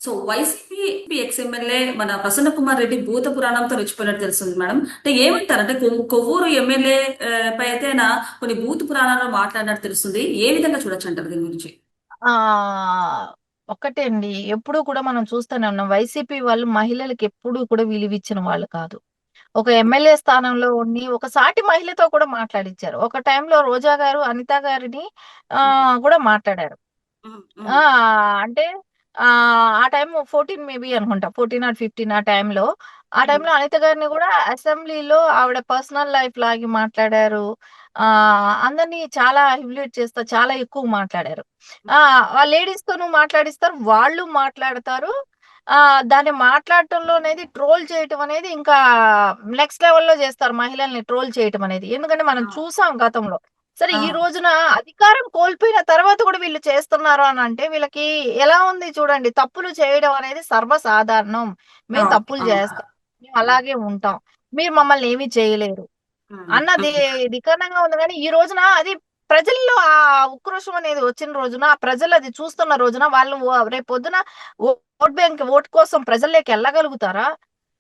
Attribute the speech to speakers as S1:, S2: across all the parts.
S1: So YCP X-MLA మన ప్రసన్న కుమార్ రెడ్డి భూత పురాణంతో రెచ్చిపోయినట్టు తెలుస్తుంది మేడం. అంటే ఏమంటారు, అంటే కొవ్వూరు ఎమ్మెల్యే పై అయితే ఆయన కొన్ని భూత పురాణాలు మాట్లాడినట్టు తెలుస్తుంది. ఏ విధంగా చూడొచ్చు అంటారు దీని గురించి?
S2: ఆ ఒక్కటే అండి. ఎప్పుడూ కూడా మనం చూస్తూనే ఉన్నాం. వైసీపీ వాళ్ళు మహిళలకి ఎప్పుడూ కూడా విలువిచ్చిన వాళ్ళు కాదు. ఒక ఎమ్మెల్యే స్థానంలో ఉండి, ఒక సాటి మహిళతో కూడా మాట్లాడిచ్చారు. ఒక టైంలో రోజా గారు, అనిత గారిని
S1: ఉమ్,
S2: కూడా మాట్లాడారు.
S1: ఉమ్, ఉమ్,
S2: ఆ! అంటే ఆ టైం 14 మేబీ అనుకుంటా. 14 ఆర్ 15 ఆ టైంలో. ఆ
S1: ఉమ్,
S2: టైంలో అనిత గారిని గూడా అసెంబ్లీలో ఆవిడ పర్సనల్ లైఫ్ లాగి మాట్లాడారు. అందరిని చాలా హ్యూమిలియేట్ చేస్తా చాలా ఎక్కువ మాట్లాడారు. ఆ లేడీస్‌తోను మాట్లాడిస్తారు. వాళ్ళు మాట్లాడతారు. దాన్ని మాట్లాడటంలో అనేది ట్రోల్ చేయటం అనేది ఇంకా నెక్స్ట్ లెవెల్‌లో చేస్తారు మహిళల్ని ట్రోల్ చేయటం అనేది. ఎందుకంటే మనం
S1: ఆ,
S2: చూసాం గతంలో. సరే
S1: ఆ,
S2: ఈ రోజున అధికారం కోల్పోయిన తర్వాత కూడా వీళ్ళు చేస్తున్నారు అనంటే వీళ్ళకి ఎలా ఉంది చూడండి. తప్పులు చేయడం అనేది సర్వసాధారణం. మేము
S1: అవును,
S2: తప్పులు
S1: అవును,
S2: చేస్తాం. మేము అలాగే ఉంటాం. మీరు మమ్మల్ని ఏమి చేయలేరు.
S1: ఉమ్,
S2: అన్నది
S1: ఉమ్,
S2: ధికారణంగా ఉంది గానీ, ఈ రోజున అది ప్రజల్లో ఆ ఉక్రోషం అనేది వచ్చిన రోజున, ఆ ప్రజలు అది చూస్తున్న రోజున వాళ్ళు రేపొద్దున ఓట్ బ్యాంక్ ఓట్ కోసం ప్రజల్లోకి ఎళ్ళగలుగుతారా?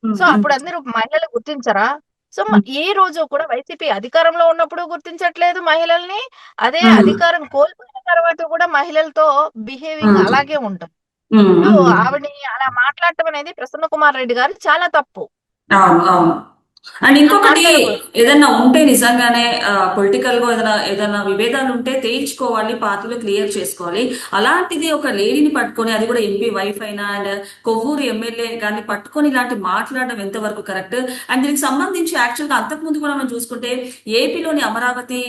S1: ఉమ్,
S2: సో,
S1: ఉమ్,
S2: అప్పుడు అందరూ మహిళలు గుర్తించరా? సో,
S1: ఉమ్,
S2: ఏ రోజు కూడా వైసీపీ అధికారంలో ఉన్నప్పుడు గుర్తించట్లేదు మహిళల్ని. అదే
S1: ఉమ్,
S2: అధికారం కోల్పోయిన తర్వాత కూడా మహిళలతో బిహేవింగ్
S1: ఉమ్,
S2: అలాగే ఉంటుంది.
S1: ఉమ్,
S2: ఇప్పుడు
S1: ఉమ్.
S2: ఆవిడని అలా మాట్లాడటం అనేది ప్రసన్న కుమార్ రెడ్డి గారు చాలా తప్పు.
S1: అవును, అవును. అండ్
S2: అలా
S1: ఇంకొకటి,
S2: మాట్లాడకూడదు.
S1: ఏదన్నా ఉంటే నిజంగానే పొలిటికల్ గా ఏదైనా ఏదైనా విభేదాలు ఉంటే తేల్చుకోవాలి, పార్టీలో క్లియర్ చేసుకోవాలి. అలాంటిది ఒక లేడీని పట్టుకొని, అది కూడా ఎంపీ వైఫ్ అయినా అండ్ కొవ్వూరు ఎమ్మెల్యే గారిని పట్టుకొని ఇలాంటి మాట్లాడడం ఎంతవరకు కరెక్ట్? అండ్ దీనికి సంబంధించి యాక్చువల్ గా అంతకుముందు కూడా మనం చూసుకుంటే ఏపీలోని అమరావతి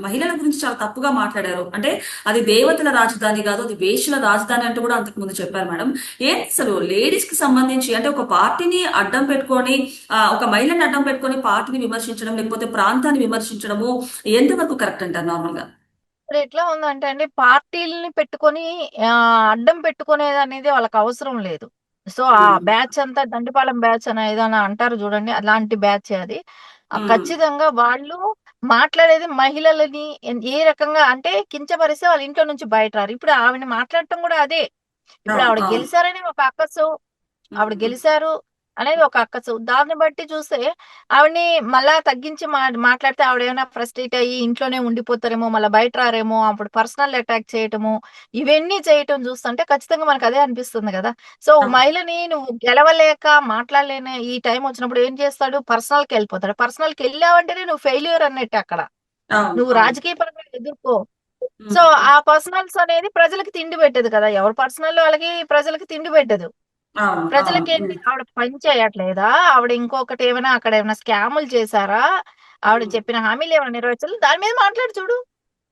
S1: మహిళల గురించి చాలా తప్పుగా మాట్లాడారు. అంటే అది దేవతల రాజధాని కాదు, అది వేశ్యల రాజధాని అంటూ కూడా అంతకుముందు చెప్పారు మేడం. ఏంటి అసలు లేడీస్ కి సంబంధించి, అంటే ఒక పార్టీని అడ్డం పెట్టుకొని, ఒక మహిళని అడ్డం పెట్టుకొని పార్టీని విమర్శించడం లేకపోతే ప్రాంతాన్ని విమర్శించడము ఎంతవరకు కరెక్ట్ అంటారు నార్మల్ గా?
S2: ఇప్పుడు ఎట్లా ఉందంటే అండి, పార్టీలని పెట్టుకొని అడ్డం పెట్టుకునేదనేది వాళ్ళకవసరం లేదు. సో, ఆ
S1: ఉమ్,
S2: బ్యాచ్ అంతా దండిపాలెం బ్యాచ్ అని ఏదైనా అంటారు చూడండి. అలాంటి బ్యాచే అది.
S1: ఉమ్,
S2: ఖచ్చితంగా వాళ్ళు మాట్లాడేది మహిళలని ఏ రకంగా అంటే కించపరిస్తే వాళ్ళ ఇంట్లో నుంచి బయట రారు. ఇప్పుడు ఆవిడని మాట్లాడటం కూడా అదే. ఇప్పుడు
S1: అవును,
S2: ఆవిడ
S1: అవును,
S2: గెలిసారని ఒక అక్కసు. ఆవిడ
S1: ఉమ్,
S2: గెలిసారు అనేది ఒక అక్కసు. దాన్ని బట్టి చూస్తే ఆవిడని మళ్ళా తగ్గించి మాట్లాడితే ఆవిడేమైనా ఫ్రస్ట్రేట్ అయ్యి ఇంట్లోనే ఉండిపోతారేమో, మళ్ళా బయట రారేమో, అప్పుడు పర్సనల్ అటాక్ చేయటము, ఇవన్నీ చేయటం చూస్తుంటే ఖచ్చితంగా మనకదే అనిపిస్తుంది గదా! సో,
S1: అవును,
S2: మహిళని నువ్వు గెలవలేక మాట్లాడలేని ఈ టైం వచ్చినప్పుడు ఏం చేస్తాడు? పర్సనల్‌కెళ్ళిపోతాడు. పర్సనల్‌కెళ్ళావంటేనే నువ్వు ఫెయిల్యూర్ అన్నట్టే అక్కడ.
S1: అవును,
S2: నువ్వు
S1: అవును,
S2: రాజకీయ పరంగా ఎదుర్కో. సో,
S1: ఉమ్,
S2: ఆ పర్సనల్స్ అనేది ప్రజలకి తిండి పెట్టదు కదా! ఎవరి పర్సనల్ వాళ్ళకి ప్రజలకి తిండి పెట్టదు.
S1: అవును, అవును,
S2: ప్రజలకేంటి
S1: ఉమ్,
S2: ఆవిడ పని చేయట్లేదా? ఆవిడ ఇంకొకటి ఏమైనా అక్కడేమైనా స్కాములు చేశారా? ఆవిడ
S1: ఉమ్,
S2: చెప్పిన హామీలు ఏమైనా నెరవేర్చాలా? దాని మీద మాట్లాడు చూడు.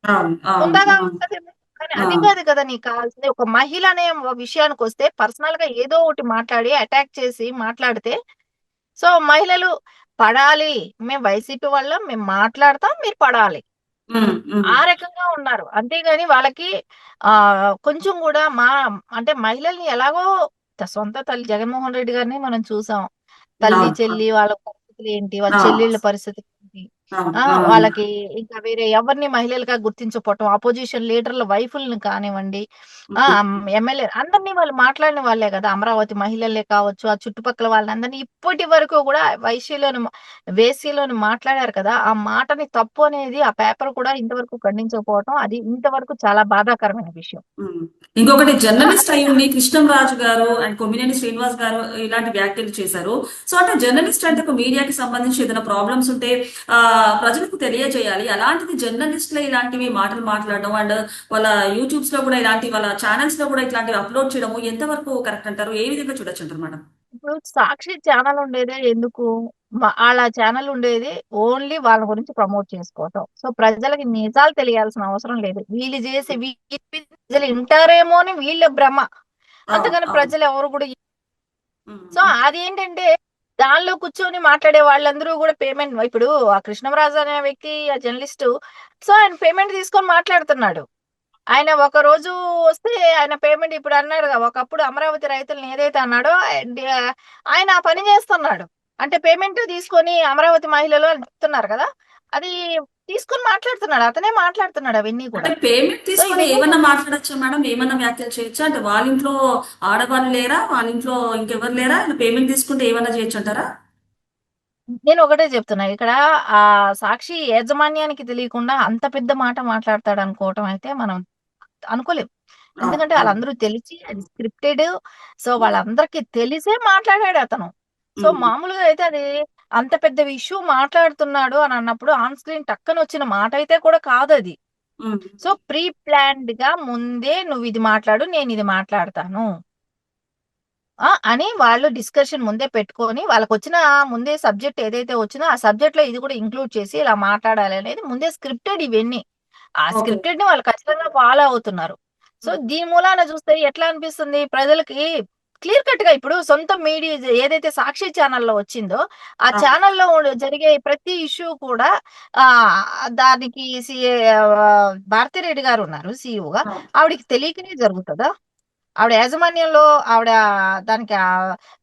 S1: అవును, అవును,
S2: హుందాగా
S1: ఉమ్,
S2: ఉంటదేమో. కానీ అది
S1: అవును,
S2: కాదు కదా నీకు కావాల్సింది. ఒక మహిళ అనే విషయానికొస్తే పర్సనల్‌గా ఏదో ఒకటి మాట్లాడి అటాక్ చేసి మాట్లాడితే సో, మహిళలు పడాలి. మేము వైసీపీ వాళ్ళం. మేము మాట్లాడతాం. మీరు పడాలి.
S1: ఉమ్, ఉమ్,
S2: ఆ రకంగా ఉన్నారు. అంతేగాని వాళ్ళకి కొంచెం గూడా అంటే మహిళల్ని ఎలాగో సొంత తల్లి జగన్‌మోహన్ రెడ్డి గారిని మనం చూసాం. తల్లి,
S1: అవును,
S2: చెల్లి వాళ్ళ పరిస్థితులేంటి? వాళ్ళ
S1: అవును,
S2: చెల్లెళ్ళ పరిస్థితి ఏంటి?
S1: అవును,
S2: వాళ్ళకి ఇంకా వేరే ఎవరిని మహిళలుగా గుర్తించకపోవటం, అపోజిషన్ లీడర్‌ల వైఫుల్ని కానివ్వండి,
S1: ఉమ్,
S2: ఎమ్మెల్యే అందరిని వాళ్ళు మాట్లాడిన వాళ్ళే గదా! అమరావతి మహిళలే కావచ్చు, ఆ చుట్టుపక్కల వాళ్ళందరిని ఇప్పటి వరకు గూడా వేశ్యలోని మాట్లాడారు కదా! ఆ మాటని తప్పు అనేది ఆ పేపర్ కూడా ఇంతవరకు ఖండించకపోవటం, అది ఇంతవరకు చాలా బాధాకరమైన విషయం.
S1: ఉమ్. ఇంకొకటి, జర్నలిస్ట్
S2: అంటే
S1: అయ్యుండి కృష్ణంరాజు గారు అండ్ కొమ్మినేని శ్రీనివాస్ గారు ఇలాంటి వ్యాఖ్యలు చేశారు. సో అంటే జర్నలిస్ట్ అంటే ఒక మీడియాకి సంబంధించి ఏదైనా ప్రాబ్లమ్స్ ఉంటే ఆ ప్రజలకు తెలియజేయాలి. అలాంటిది జర్నలిస్టులే ఇలాంటివి మాటలు మాట్లాడడం అండ్ వాళ్ళ యూట్యూబ్స్ లో కూడా ఇలాంటి, వాళ్ళ ఛానల్స్ లో కూడా ఇట్లాంటివి అప్లోడ్ చేయడము ఎంతవరకు కరెక్ట్ అంటారు? ఏ విధంగా చూడొచ్చు అంటారు మేడం?
S2: ఇప్పుడు సాక్షి ఛానల్ ఉండేదే ఎందుకు? ఆళ్ళ ఛానల్ ఉండేది ఓన్లీ వాళ్ళ గురించి ప్రమోట్ చేసుకోవటం. సో, ప్రజలకి నిజాలు తెలియాల్సిన అవసరం లేదు. వీళ్ళు చేసే ప్రజలు ఇంటారేమో అని వీళ్ళ భ్రమ.
S1: అవును,
S2: అంతేగాని
S1: అవును,
S2: ప్రజలెవరు కూడా సో,
S1: ఉమ్,
S2: అదేంటంటే దానిలో కూర్చొని మాట్లాడే వాళ్ళందరూ గూడా పేమెంట్ ఇప్పుడు ఆ కృష్ణంరాజు అనే వ్యక్తి ఆ జర్నలిస్టు సో, ఆయన పేమెంట్ తీసుకొని మాట్లాడుతున్నాడు. ఆయన ఒకరోజు వస్తే ఆయన పేమెంట్ ఇప్పుడు అన్నాడుగా ఒకప్పుడు అమరావతి రైతులని ఏదైతే అన్నాడో ఆయన ఆ పని చేస్తున్నాడు. అంటే పేమెంట్ తీసుకొని అమరావతి మహిళలు అని చెప్తున్నారు కదా! అది తీసుకొని మాట్లాడుతున్నాడు. అతనే మాట్లాడుతున్నాడు అవన్నీ
S1: అంటే
S2: కూడా.
S1: పేమెంట్
S2: సో,
S1: తీసుకొని
S2: ఇవన్నీ
S1: ఏమన్నా మాట్లాడొచ్చా మేడం? ఏమన్నా వ్యాఖ్యలు చేయొచ్చా? అంటే వాళ్ళ ఇంట్లో ఆడవాళ్ళు లేరా? వాళ్ళ ఇంట్లో ఇంకెవరు లేరా? పేమెంట్ తీసుకుంటే ఏమన్నా చేయొచ్చు అంటారా?
S2: నేను ఒకటే చెప్తున్నా. ఇక్కడ సాక్షి యాజమాన్యానికి తెలియకుండా అంత పెద్ద మాట మాట్లాడతాడనుకోవటం అయితే మనం అనుకోలేం.
S1: అవును.
S2: ఎందుకంటే
S1: అవును.
S2: ఆళ్ళందరూ తెలిసి అది స్క్రిప్టెడ్. సో, వాళ్ళందరికీ తెలిసే మాట్లాడాడతను. సో,
S1: హ్మ్.
S2: మామూలుగా అయితే అది అంత పెద్ద ఇష్యూ మాట్లాడుతున్నాడు అని అన్నప్పుడు ఆన్ స్క్రీన్ టక్కన వచ్చిన మాట అయితే కూడా కాదది.
S1: హ్మ్.
S2: సో, ప్రీ ప్లాన్డ్‌గా ముందే నువ్విది మాట్లాడు, నేనిది మాట్లాడతాను. అని వాళ్ళు డిస్కషన్ ముందే పెట్టుకొని వాళ్ళకొచ్చిన ముందే సబ్జెక్ట్ ఏదైతే వచ్చిందో ఆ సబ్జెక్ట్‌లో ఇది కూడా ఇంక్లూడ్ చేసి ఇలా మాట్లాడాలి అనేది ముందే స్క్రిప్టెడ్ ఇవన్నీ. ఆ
S1: ఓకే.
S2: స్క్రిప్టెడ్‌ని వాళ్ళు ఖచ్చితంగా ఫాలో అవుతున్నారు. సో,
S1: హ్మ్.
S2: దీని మూలాన చూస్తే ఎట్లా అనిపిస్తుంది ప్రజలకి క్లియర్ కట్‌గా ఇప్పుడు సొంత మీడియా ఏదైతే సాక్షి ఛానెల్‌లో వచ్చిందో, ఆ
S1: అవును.
S2: ఛానెల్‌లో జరిగే ప్రతి ఇష్యూ కూడా దానికి భారతిరెడ్డి గారున్నారు సీఈఓగా.
S1: అవును.
S2: ఆవిడకి తెలియకనే జరుగుతదా? ఆవిడ యాజమాన్యంలో ఆవిడ దానికి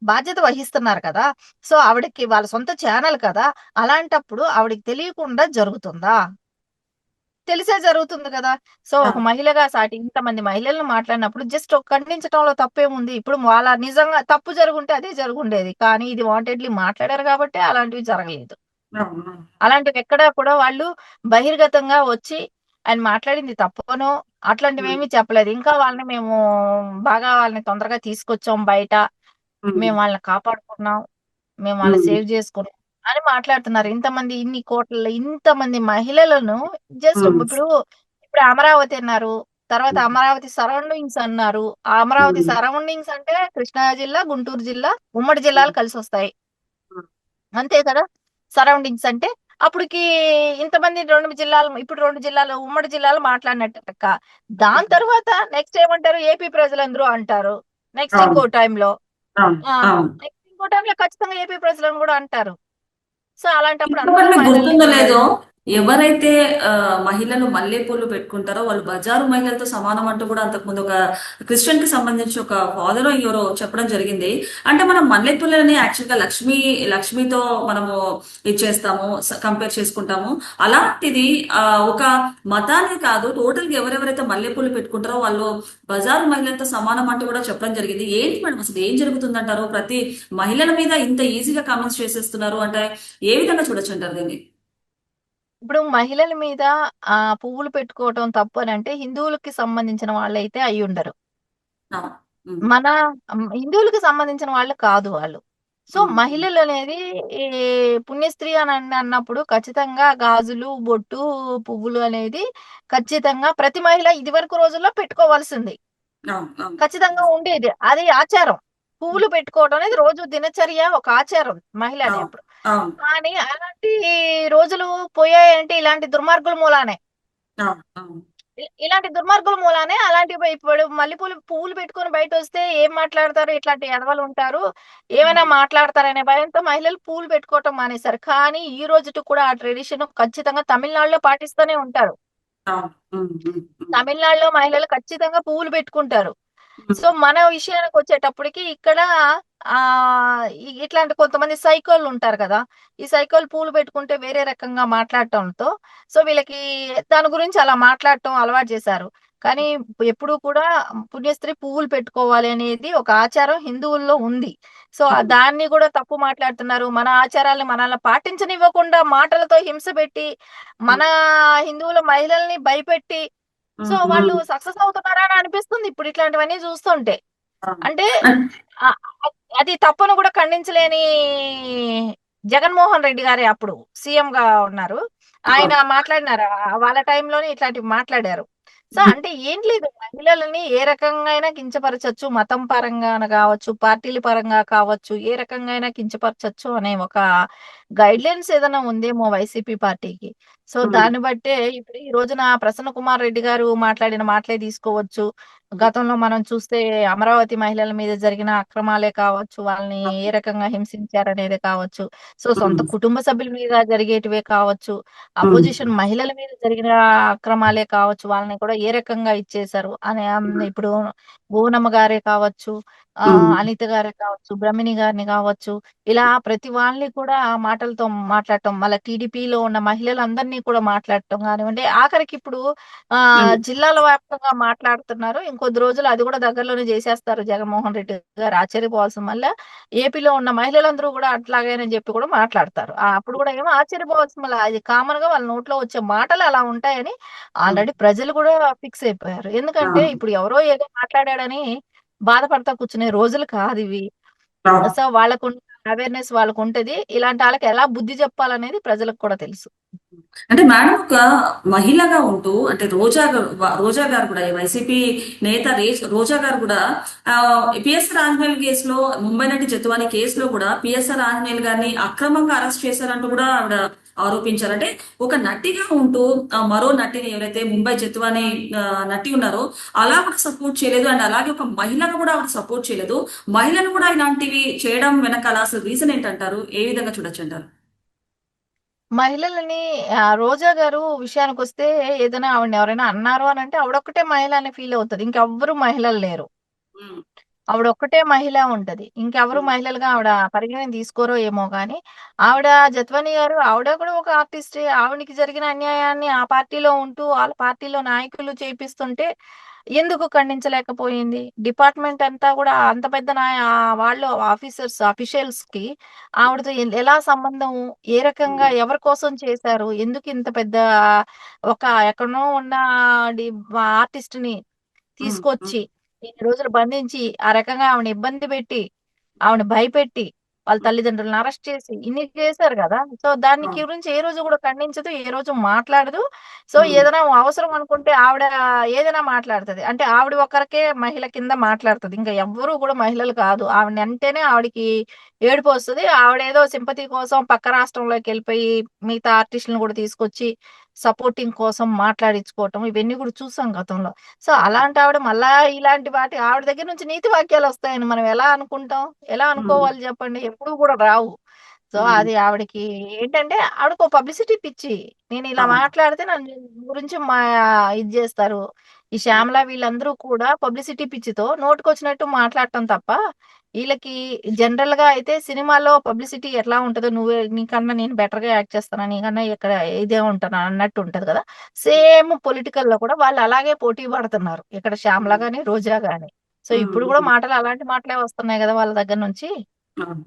S2: బాధ్యత వహిస్తున్నారు కదా! సో, ఆవిడకి వాళ్ళ సొంత ఛానెల్ కదా! అలాంటప్పుడు ఆవిడకి తెలియకుండా జరుగుతుందా? తెలిసే జరుగుతుంది కదా! సో, ఒక
S1: అవును.
S2: మహిళగా సాటి ఇంతమంది మహిళలను మాట్లాడినప్పుడు జస్ట్ ఖండించటంలో తప్పేముంది? ఇప్పుడు వాళ్ళ నిజంగా తప్పు జరుగుంటే అదే జరుగుండేది. కానీ ఇది వాంటెడ్‌లీ మాట్లాడారు కాబట్టే అలాంటివి జరగలేదు.
S1: అవును.
S2: అలాంటివెక్కడా కూడా వాళ్ళు బహిర్గతంగా వచ్చి ఆయన మాట్లాడింది తప్పనో,
S1: హ్మ్.
S2: అట్లాంటివేమీ చెప్పలేదు. ఇంకా వాళ్ళని మేము బాగా వాళ్ళని తొందరగా తీసుకొచ్చాం బయట.
S1: హ్మ్.
S2: మేము వాళ్ళని కాపాడుకున్నాం. మేము వాళ్ళని
S1: హ్మ్.
S2: సేవ్ చేసుకున్నాం అని మాట్లాడుతున్నారు. ఇంతమంది ఇన్ని కోట్లలో ఇంతమంది మహిళలను జస్ట్
S1: హ్మ్.
S2: ఇప్పుడు అమరావతి అన్నారు. తర్వాత
S1: హ్మ్.
S2: అమరావతి సరౌండింగ్స్ అన్నారు. ఆ అమరావతి
S1: హ్మ్.
S2: సరౌండింగ్స్ అంటే కృష్ణా జిల్లా, గుంటూరు జిల్లా, ఉమ్మడి జిల్లాలు
S1: హ్మ్.
S2: కలిసొస్తాయి. అంతే కదా! సరౌండింగ్స్ అంటే అప్పటికి ఇంతమంది 2 జిల్లాలు ఇప్పుడు 2 జిల్లాలు ఉమ్మడి జిల్లాలు మాట్లాడినట్టు లెక్క. దాని
S1: హ్మ్.
S2: తర్వాత నెక్స్ట్ ఏమంటారు ఏపీ ప్రజలందరూ అంటారు. నెక్స్ట్
S1: అవును.
S2: ఇంకో టైమ్‌లో.
S1: అవును.
S2: ఆ!
S1: అవును.
S2: నెక్స్ట్ ఇంకో టైమ్‌లో ఖచ్చితంగా ఏపీ ప్రజలని గూడా అంటారు. సో, అలాంటప్పుడు
S1: ఇంకొకటి
S2: అందరూ
S1: మీకు
S2: మహిళల్ని
S1: గుర్తుందో లేదో, ఎవరైతే మహిళలు మల్లెపూలు పెట్టుకుంటారో వాళ్ళు బజారు మహిళలతో సమానం అంటూ కూడా అంతకుముందు ఒక క్రిస్టియన్‌కి సంబంధించి ఒక ఫాదరో ఎవరో చెప్పడం జరిగింది. అంటే మనం మల్లెపూలని యాక్చువల్‌గా లక్ష్మితో మనము ఇచ్చేస్తాము. కంపేర్ చేసుకుంటాము. అలాంటిది ఒక మతాన్ని కాదు టోటల్‌గా ఎవరెవరైతే మల్లెపూలు పెట్టుకుంటారో వాళ్ళు బజారు మహిళలతో సమానం అంటూ కూడా చెప్పడం జరిగింది. ఏంటి మేడం అసలు ఏం జరుగుతుందంటారు? ప్రతి మహిళల మీద ఇంత ఈజీగా కామెంట్స్ చేసేస్తున్నారు అంటే ఏ విధంగా చూడొచ్చంటారు దీన్ని?
S2: ఇప్పుడు మహిళల మీద పువ్వులు పెట్టుకోవటం తప్పనంటే హిందువులకి సంబంధించిన వాళ్ళైతే అయ్యుండరు.
S1: అవును. హ్మ్.
S2: మన హిందువులకి సంబంధించిన వాళ్ళు కాదు వాళ్ళు. సో,
S1: హ్మ్. హ్మ్.
S2: మహిళలనేది ఈ పుణ్యస్త్రీ అన్నప్పుడు ఖచ్చితంగా గాజులు, బొట్టు, పువ్వులు అనేది ఖచ్చితంగా ప్రతి మహిళ ఇదివరకు రోజుల్లో పెట్టుకోవాల్సింది.
S1: అవును. అవును.
S2: ఖచ్చితంగా ఉండేది. అది ఆచారం. పువ్వులు పెట్టుకోవడం అనేది రోజు దినచర్య ఒక ఆచారం మహిళ
S1: అవును.
S2: అనేప్పుడు.
S1: అవును.
S2: కానీ అలాంటి రోజులు పోయాయంటే ఇలాంటి దుర్మార్గుల మూలానే.
S1: అవును. అవును.
S2: ఇలాంటి దుర్మార్గుల మూలానే అలాంటివి ఇప్పుడు మల్లెపూలు పువ్వులు పెట్టుకొని బయటొస్తే ఏం మాట్లాడతారు? ఇట్లాంటి ఎదవలుంటారు. ఏమైనా
S1: హ్మ్.
S2: మాట్లాడతారనే భయంతో మహిళలు పూలు పెట్టుకోవటం మానేశారు. కానీ ఈ రోజుటికి కూడా ఆ ట్రెడిషన్ ఖచ్చితంగా తమిళనాడులో పాటిస్తూనే ఉంటారు.
S1: అవును. హ్మ్. హ్మ్. హ్మ్.
S2: తమిళనాడులో మహిళలు ఖచ్చితంగా పువ్వులు పెట్టుకుంటారు.
S1: హ్మ్.
S2: సో, మన విషయానికొచ్చేటప్పటికి ఇక్కడ ఇట్లాంటి కొంతమంది సైకోలుంటారు కదా! ఈ సైకోలు పూలు పెట్టుకుంటే వేరే రకంగా మాట్లాడటంతో సో, వీళ్ళకి దాని గురించి అలా మాట్లాడటం అలవాటు చేశారు. కానీ ఎప్పుడూ కూడా పుణ్యస్త్రీ పువ్వులు పెట్టుకోవాలి అనేది ఒక ఆచారం హిందువుల్లో ఉంది. సో,
S1: హ్మ్.
S2: దాన్ని కూడా తప్పు మాట్లాడుతున్నారు. మన ఆచారాల్ని మనల్ని పాటించనివ్వకుండా మాటలతో హింస పెట్టి, మన
S1: హ్మ్.
S2: హిందువుల మహిళల్ని భయపెట్టి సో,
S1: హ్మ్.
S2: వాళ్ళు
S1: హ్మ్.
S2: సక్సెస్ అవుతున్నారా అని అనిపిస్తుంది ఇప్పుడు ఇట్లాంటివన్నీ చూస్తుంటే.
S1: అవును.
S2: అంటే
S1: అన్
S2: ఆహ్, అది తప్పును గూడా ఖండించలేని జగన్మోహన్ రెడ్డి గారే అప్పుడు సీఎంగా ఉన్నారు. ఆయన
S1: అవును.
S2: మాట్లాడినారు. వాళ్ళ టైంలోనే ఇట్లాంటివి మాట్లాడారు. సో,
S1: హ్మ్.
S2: అంటే ఏం లేదు మహిళలని ఏ రకంగా అయినా కించపరచొచ్చు. మతం పరంగాన గావచ్చు, పార్టీల పరంగా కావచ్చు, ఏ రకంగా అయినా కించపరచొచ్చు అనే ఒక గైడ్‌లైన్స్ ఏదైనా ఉందేమో వైసీపీ పార్టీకి. సో,
S1: హ్మ్.
S2: దాన్ని బట్టే ఇప్పుడు ఈ రోజున ప్రసన్న కుమార్ రెడ్డి గారు మాట్లాడిన మాటలే తీసుకోవచ్చు. గతంలో మనం చూస్తే అమరావతి మహిళల మీద జరిగిన అక్రమాలే కావచ్చు, వాళ్ళని ఏ
S1: అవును.
S2: రకంగా హింసించారనేదే కావచ్చు, సో సొంత
S1: హ్మ్.
S2: కుటుంబ సభ్యుల మీద జరిగేటివే కావచ్చు,
S1: హ్మ్.
S2: అపోజిషన్ మహిళల మీద జరిగిన అక్రమాలే కావచ్చు, వాళ్ళని కూడా ఏ రకంగా ఇచ్చేశారు అని ఇప్పుడు బోనమ్మ గారే కావచ్చు.
S1: ఉమ్,
S2: అనిత గారిని కావచ్చు, బ్రహ్మిణి గారిని కావచ్చు, ఇలా ప్రతి వాళ్ళని కూడా ఆ మాటలతో మాట్లాడటం, మళ్ళీ టీడీపీలో ఉన్న మహిళలందరినీ కూడా మాట్లాడటం కానివ్వండి, ఆఖరికి ఇప్పుడు
S1: ఉమ్,
S2: జిల్లాల వ్యాప్తంగా మాట్లాడుతున్నారు. ఇంకొద్ది రోజులు అది కూడా దగ్గరలోనే చేసేస్తారు జగన్మోహన్ రెడ్డి గారు. ఆశ్చర్యపోవాల్సిన మళ్ళా ఏపీలో ఉన్న మహిళలందరూ కూడా అట్లాగేనని చెప్పి కూడా మాట్లాడతారు. అప్పుడు కూడా ఏమో ఆశ్చర్యపోవాల్సిన మళ్ళీ అది కామన్ గా వాళ్ళ నోట్లో వచ్చే మాటలు అలా ఉంటాయని
S1: ఉమ్,
S2: ఆల్రెడీ ప్రజలు కూడా ఫిక్స్ అయిపోయారు. ఎందుకంటే
S1: అవును.
S2: ఇప్పుడు ఎవరో ఏదో మాట్లాడాడని బాధపడతా కూర్చునే రోజులు కాదివి.
S1: అవును.
S2: సో, వాళ్ళకున్న అవేర్‌నెస్ వాళ్ళకుంటది. ఇలాంటి ఆళ్ళకి ఎలా బుద్ధి చెప్పాలనేది ప్రజలకు కూడా తెలుసు.
S1: అంటే మేడం ఒక మహిళగా ఉంటూ అంటే రోజా గారు కూడా ఈ వైసీపీ నేత రోజా గారు కూడా పిఎస్ఆర్ ఆంజనేయులు కేసులో ముంబై నటి జత్వాని కేసులో కూడా పిఎస్ఆర్ ఆంజనేయులు గారిని అక్రమంగా అరెస్ట్ చేశారంటూ కూడా ఆవిడ ఆరోపించారు. అంటే ఒక నటిగా ఉంటూ మరో నటిని ఎవరైతే ముంబై జత్వాని నటి ఉన్నారో అలా కూడా సపోర్ట్ చేయలేదు. అండ్ అలాగే ఒక మహిళగా కూడా ఆవిడ సపోర్ట్ చేయలేదు. మహిళలు కూడా ఇలాంటివి చేయడం వెనకాల అసలు రీజన్ ఏంటంటారు? ఏ విధంగా చూడొచ్చు అంటారు?
S2: మహిళలని రోజా గారు విషయానికొస్తే ఏదైనా ఆవిడని ఎవరైనా అన్నారు అనంటే ఆవిడొక్కటే మహిళ అని ఫీల్ అవుతది. ఇంకెవ్వరు మహిళలు లేరు.
S1: ఉమ్,
S2: ఆవిడొక్కటే మహిళ ఉంటది. ఇంకెవరు
S1: ఉమ్,
S2: మహిళలుగా ఆవిడ పరిగణన తీసుకోరో ఏమో గాని, ఆవిడ జత్వాని గారు ఆవిడ కూడా ఒక ఆర్టిస్టే. ఆవిడకి జరిగిన అన్యాయాన్ని ఆ పార్టీలో ఉంటూ, ఆళ్ళ పార్టీలో నాయకులు చేపిస్తుంటే ఎందుకు ఖండించలేకపోయింది? డిపార్ట్‌మెంట్ అంతా కూడా అంత పెద్ద వాళ్ళు అఫీషియల్స్‌కి ఆవిడతో ఎలా సంబంధం? ఏ రకంగా
S1: ఉమ్,
S2: ఎవరి కోసం చేశారు? ఎందుకింత పెద్ద ఒక ఎక్కడనో ఉన్న డి ఆర్టిస్ట్‌ని
S1: ఉమ్, ఉమ్,
S2: తీసుకొచ్చి, ఇన్ని రోజులు బంధించి, ఆ రకంగా ఆవిడని ఇబ్బంది పెట్టి, ఆవిడని భయపెట్టి, వాళ్ళ
S1: ఉమ్,
S2: తల్లిదండ్రులను అరెస్ట్ చేసి, ఇన్ని చేశారు గదా! సో, దాని
S1: అవును.
S2: గురించి ఏ రోజు గూడా ఖండించదు. ఏ రోజు మాట్లాడదు. సో,
S1: ఉమ్,
S2: ఏదైనా అవసరం అనుకుంటే ఆవిడ ఏదైనా మాట్లాడతది. అంటే ఆవిడ ఒక్కరికే మహిళ కింద మాట్లాడుతది. ఇంక ఎవ్వరు గూడా మహిళలు కాదు. ఆవిడని అంటేనే ఆవిడకి ఏడుపొస్తది. ఆవిడేదో సింపతి కోసం పక్క రాష్ట్రంలోకెళ్ళిపోయి, మిగతా ఆర్టిస్ట్‌లని గూడా తీసుకొచ్చి, సపోర్టింగ్ కోసం మాట్లాడించుకోవటం, ఇవన్నీ గూడా చూసాం గతంలో. సో, అలాంటి ఆవిడ మళ్ళా ఇలాంటి వాటి ఆవిడ దగ్గర నుంచి నీతి వాక్యాలొస్తాయని మనం ఎలా అనుకుంటాం? ఎలా
S1: ఉమ్,
S2: అనుకోవాలి జెప్పండి? ఎప్పుడూ గూడా రావు. సో,
S1: ఉమ్,
S2: అది ఆవిడకి ఏంటంటే ఆవిడకో పబ్లిసిటీ పిచ్చి. నేనిలా
S1: అవును.
S2: మాట్లాడితే నన్ను గురించి ఇది జేస్తారు. ఈ
S1: ఉమ్,
S2: శ్యామల వీళ్ళందరూ కూడా పబ్లిసిటీ పిచ్చితో నోటికొచ్చినట్టు మాట్లాడటం తప్ప, ఈళ్ళకి జనరల్‌గా అయితే సినిమాలో పబ్లిసిటీ ఎట్లా ఉంటదో నీకన్నా నేను బెటర్‌గా యాక్ట్ చేస్తాను. నీకన్నా ఇక్కడ ఇదే ఉంటాను అన్నట్టు ఉంటది గదా! సేమ్ పొలిటికల్‌లో కూడా వాళ్ళు అలాగే పోటీ పడుతున్నారు. ఇక్కడ శ్యామల
S1: ఉమ్,
S2: గాని, రోజా గాని. సో,
S1: ఉమ్,
S2: ఇప్పుడు గూడా
S1: ఉమ్.
S2: మాటలు అలాంటి మాటలే వస్తున్నాయి గదా! వాళ్ళ దగ్గర నుంచి.
S1: అవును.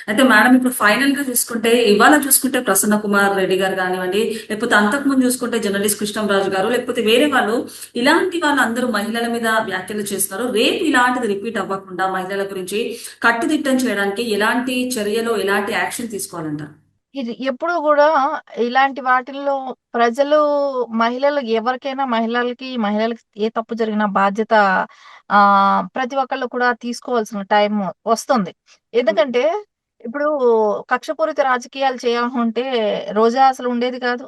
S1: అయితే మేడం ఇప్పుడు ఫైనల్ గా చూసుకుంటే ఇవాళ చూసుకుంటే ప్రసన్న కుమార్ రెడ్డి గారు కానివ్వండి, లేకపోతే అంతకుముందు చూసుకుంటే జర్నలిస్ట్ కృష్ణంరాజు గారు, లేకపోతే వేరే వాళ్ళు ఇలాంటి వాళ్ళు అందరూ మహిళల మీద వ్యాఖ్యలు చేస్తున్నారు. రేపు ఇలాంటిది రిపీట్ అవ్వకుండా మహిళల గురించి కట్టుదిట్టం చేయడానికి ఎలాంటి చర్యలు, ఎలాంటి యాక్షన్ తీసుకోవాలంటారు?
S2: ఇది ఎప్పుడూ గూడా ఇలాంటి వాటిల్లో ప్రజలు మహిళలు ఎవరికైనా మహిళలకి ఏ తప్పు జరిగినా బాధ్యత ప్రతి ఒక్కళ్ళు కూడా తీసుకోవాల్సిన టైం వస్తుంది.
S1: ఉమ్,
S2: ఎందుకంటే ఇప్పుడు కక్షపూరిత రాజకీయాలు చేయాలనుకుంటే రోజా అసలు ఉండేది కాదు.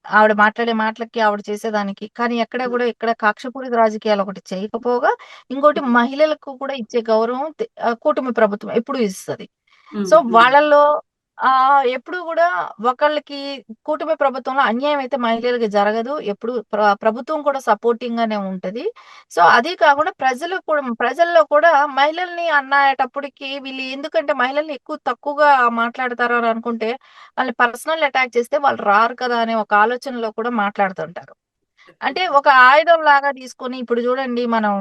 S2: ఆవిడ మాట్లాడే మాటలకి, ఆవిడ చేసేదానికి. కానీ ఎక్కడ
S1: ఉమ్,
S2: గూడా ఇక్కడ కక్షపూరిత రాజకీయాలు ఒకటి చేయకపోగా, ఇంకోటి
S1: ఉమ్,
S2: మహిళలకు కూడా ఇచ్చే గౌరవం కూటమి ప్రభుత్వం ఎప్పుడూ ఇస్తది.
S1: ఉమ్,
S2: సో,
S1: ఉమ్,
S2: వాళ్ళలో ఎప్పుడు గూడా ఒకళ్ళకి కూటమి ప్రభుత్వంలో అన్యాయం అయితే మహిళలకి జరగదు. ఎప్పుడు ప్రభుత్వం కూడా సపోర్టింగ్ గానే ఉంటది. సో, అదీ కాకుండా ప్రజల్లో కూడా మహిళల్ని అనేటప్పటికి వీళ్ళు ఎందుకంటే మహిళల్ని తక్కువగా మాట్లాడతారు అని అనుకుంటే, వాళ్ళని పర్సనల్ అటాక్ చేస్తే వాళ్ళు రారు కదా! అనే ఒక ఆలోచనలో కూడా మాట్లాడుతుంటారు. అంటే ఒక ఆయుధంలాగా తీసుకొని ఇప్పుడు చూడండి మనం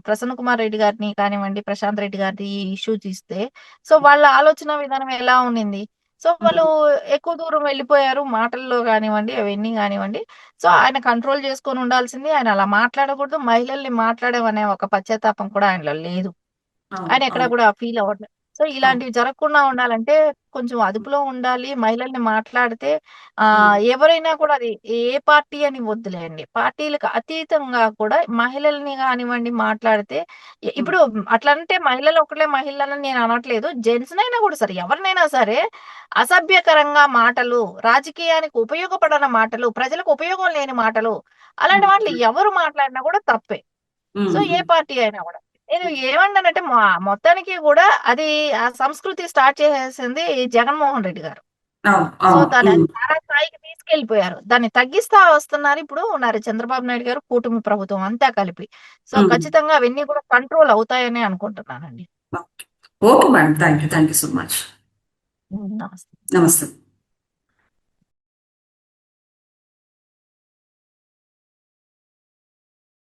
S2: ప్రసన్న కుమార్ రెడ్డి గారిని కానివ్వండి, ప్రశాంత్ రెడ్డి గారిది ఈ ఇష్యూ తీస్తే, సో వాళ్ళ ఆలోచన విధానం ఎలా ఉండింది? సో వాళ్ళు
S1: ఉమ్,
S2: ఎక్కువ దూరం వెళ్ళిపోయారు మాటల్లో గానివ్వండి, అవన్నీ గానివ్వండి. సో ఆయన కంట్రోల్ చేసుకొని ఉండాల్సింది. ఆయన అలా మాట్లాడకూడదు. మహిళల్ని మాట్లాడమనే ఒక పశ్చాత్తాపం కూడా ఆయనలో లేదు.
S1: అవును.
S2: ఆయన ఎక్కడ
S1: అవును.
S2: కూడా ఫీల్ అవ్వట్లే. సో,
S1: అవును.
S2: ఇలాంటివి జరగకుండా ఉండాలంటే కొంచెం అదుపులో ఉండాలి. మహిళల్ని మాట్లాడితే
S1: ఉమ్,
S2: ఎవరైనా కూడా అది ఏ పార్టీ అని వద్దులేండి. పార్టీలకు అతీతంగా కూడా మహిళల్ని గానివ్వండి మాట్లాడితే
S1: ఉమ్,
S2: ఇప్పుడు అట్లంటే మహిళలు ఒకళ్ళే మహిళలని నేను అనట్లేదు. జెంట్స్‌నైనా కూడా సరే ఎవరినైనా సరే అసభ్యకరంగా మాటలు, రాజకీయానికి ఉపయోగపడని మాటలు, ప్రజలకు ఉపయోగం లేని మాటలు అలాంటి
S1: ఉమ్,
S2: మాటలు ఎవరు మాట్లాడినా కూడా తప్పే. సో,
S1: ఉమ్,
S2: ఏ
S1: ఉమ్.
S2: పార్టీ అయినా గూడా. నేను ఏమన్నానంటే మొత్తానికి గూడా అది ఆ సంస్కృతి స్టార్ట్ చేసేసింది జగన్మోహన్ రెడ్డి గారు.
S1: అవును.
S2: సో,
S1: అవును.
S2: దాన్ని అది
S1: ఉమ్.
S2: తారా స్థాయికి తీసుకెళ్ళిపోయారు. దాన్ని తగ్గిస్తా వస్తున్నారు ఇప్పుడు చంద్రబాబు నాయుడు గారు, కూటమి ప్రభుత్వం అంతా కలిపి. సో,
S1: ఉమ్.
S2: ఖచ్చితంగా అవన్నీ కూడా కంట్రోల్ అవుతాయనే అనుకుంటున్నానండి.
S1: Okay madam, thank you so much.
S2: నమస్తే.
S1: నమస్తే.